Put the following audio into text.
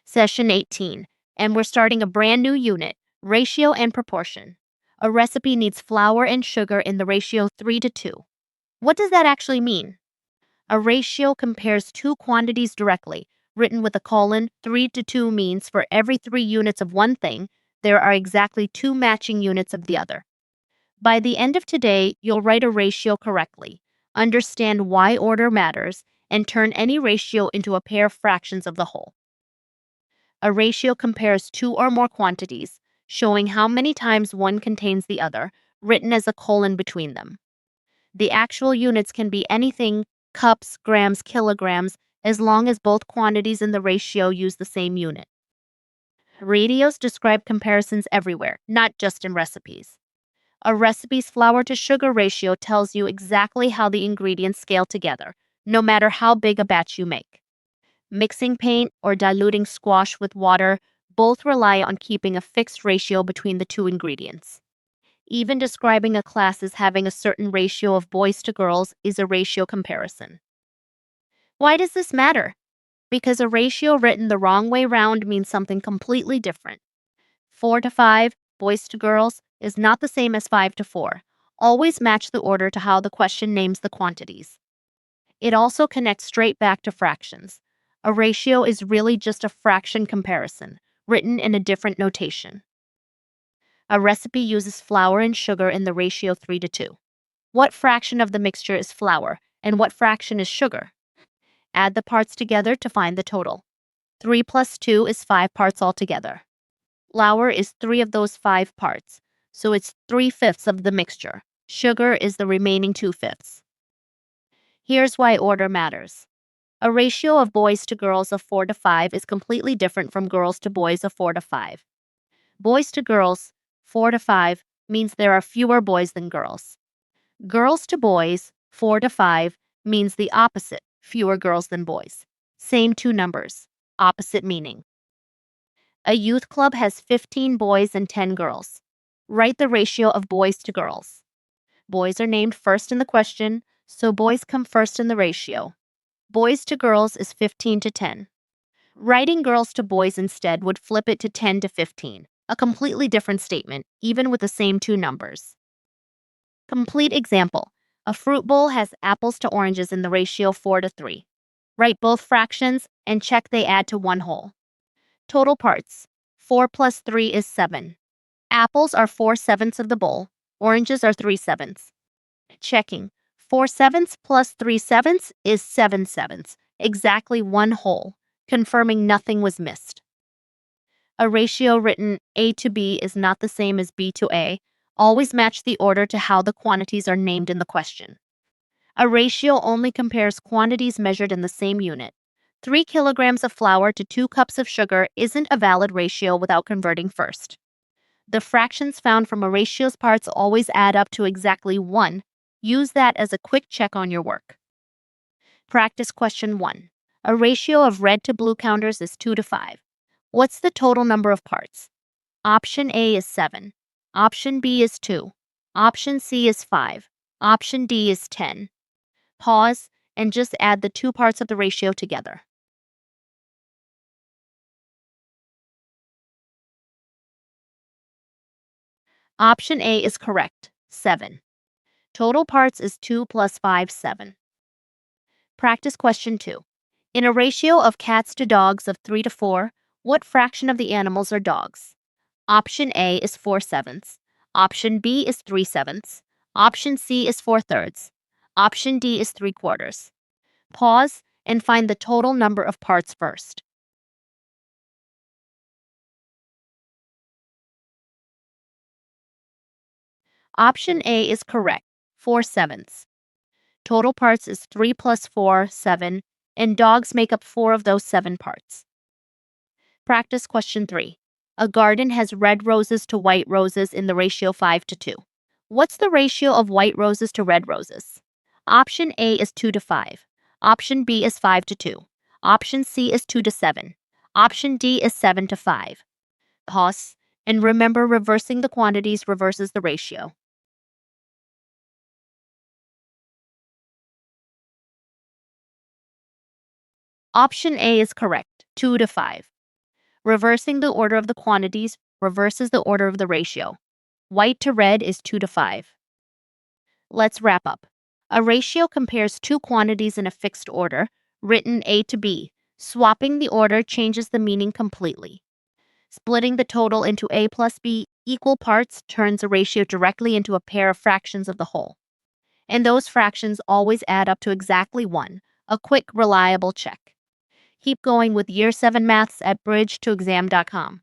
Session 18, and we're starting a brand new unit, ratio and proportion. A recipe needs flour and sugar in the ratio 3 to 2. What does that actually mean? A ratio compares two quantities directly. Written with a colon, 3 to 2 means for every 3 units of one thing, there are exactly 2 matching units of the other. By the end of today, you'll write a ratio correctly, understand why order matters, and turn any ratio into a pair of fractions of the whole. A ratio compares two or more quantities, showing how many times one contains the other, written as a colon between them. The actual units can be anything, cups, grams, kilograms, as long as both quantities in the ratio use the same unit. Radios describe comparisons everywhere, not just in recipes. A recipe's flour to sugar ratio tells you exactly how the ingredients scale together, no matter how big a batch you make. Mixing paint or diluting squash with water both rely on keeping a fixed ratio between the two ingredients. Even describing a class as having a certain ratio of boys to girls is a ratio comparison. Why does this matter? Because a ratio written the wrong way round means something completely different. 4 to 5, boys to girls, is not the same as 5 to 4. Always match the order to how the question names the quantities. It also connects straight back to fractions. A ratio is really just a fraction comparison, written in a different notation. A recipe uses flour and sugar in the ratio 3 to 2. What fraction of the mixture is flour, and what fraction is sugar? Add the parts together to find the total. 3 plus 2 is 5 parts altogether. Flour is 3 of those 5 parts, so it's 3/5 of the mixture. Sugar is the remaining 2/5. Here's why order matters. A ratio of boys to girls of 4 to 5 is completely different from girls to boys of 4 to 5. Boys to girls, 4 to 5, means there are fewer boys than girls. Girls to boys, 4 to 5, means the opposite, fewer girls than boys. Same two numbers, opposite meaning. A youth club has 15 boys and 10 girls. Write the ratio of boys to girls. Boys are named first in the question, so boys come first in the ratio. Boys to girls is 15 to 10. Writing girls to boys instead would flip it to 10 to 15, a completely different statement, even with the same two numbers. Complete example. A fruit bowl has apples to oranges in the ratio 4 to 3. Write both fractions and check they add to one whole. Total parts. 4 plus 3 is 7. Apples are 4/7 of the bowl. Oranges are 3/7. Checking. 4/7 plus 3/7 is 7/7, exactly one whole, confirming nothing was missed. A ratio written A to B is not the same as B to A. Always match the order to how the quantities are named in the question. A ratio only compares quantities measured in the same unit. 3 kilograms of flour to 2 cups of sugar isn't a valid ratio without converting first. The fractions found from a ratio's parts always add up to exactly 1. Use that as a quick check on your work. Practice question 1. A ratio of red to blue counters is 2 to 5. What's the total number of parts? Option A is 7. Option B is 2. Option C is 5. Option D is 10. Pause and just add the two parts of the ratio together. Option A is correct, 7. Total parts is 2 plus 5, 7. Practice question 2. In a ratio of cats to dogs of 3 to 4, what fraction of the animals are dogs? Option A is 4/7. Option B is 3/7. Option C is 4/3. Option D is 3/4. Pause and find the total number of parts first. Option A is correct, 4/7. Total parts is 3 plus 4, 7, and dogs make up 4 of those 7 parts. Practice question 3. A garden has red roses to white roses in the ratio 5 to 2. What's the ratio of white roses to red roses? Option A is 2 to 5. Option B is 5 to 2. Option C is 2 to 7. Option D is 7 to 5. Pause, and remember reversing the quantities reverses the ratio. Option A is correct, 2 to 5. Reversing the order of the quantities reverses the order of the ratio. White to red is 2 to 5. Let's wrap up. A ratio compares two quantities in a fixed order, written A to B. Swapping the order changes the meaning completely. Splitting the total into A plus B equal parts turns a ratio directly into a pair of fractions of the whole. And those fractions always add up to exactly 1, a quick, reliable check. Keep going with Year 7 Maths at bridge2exam.com.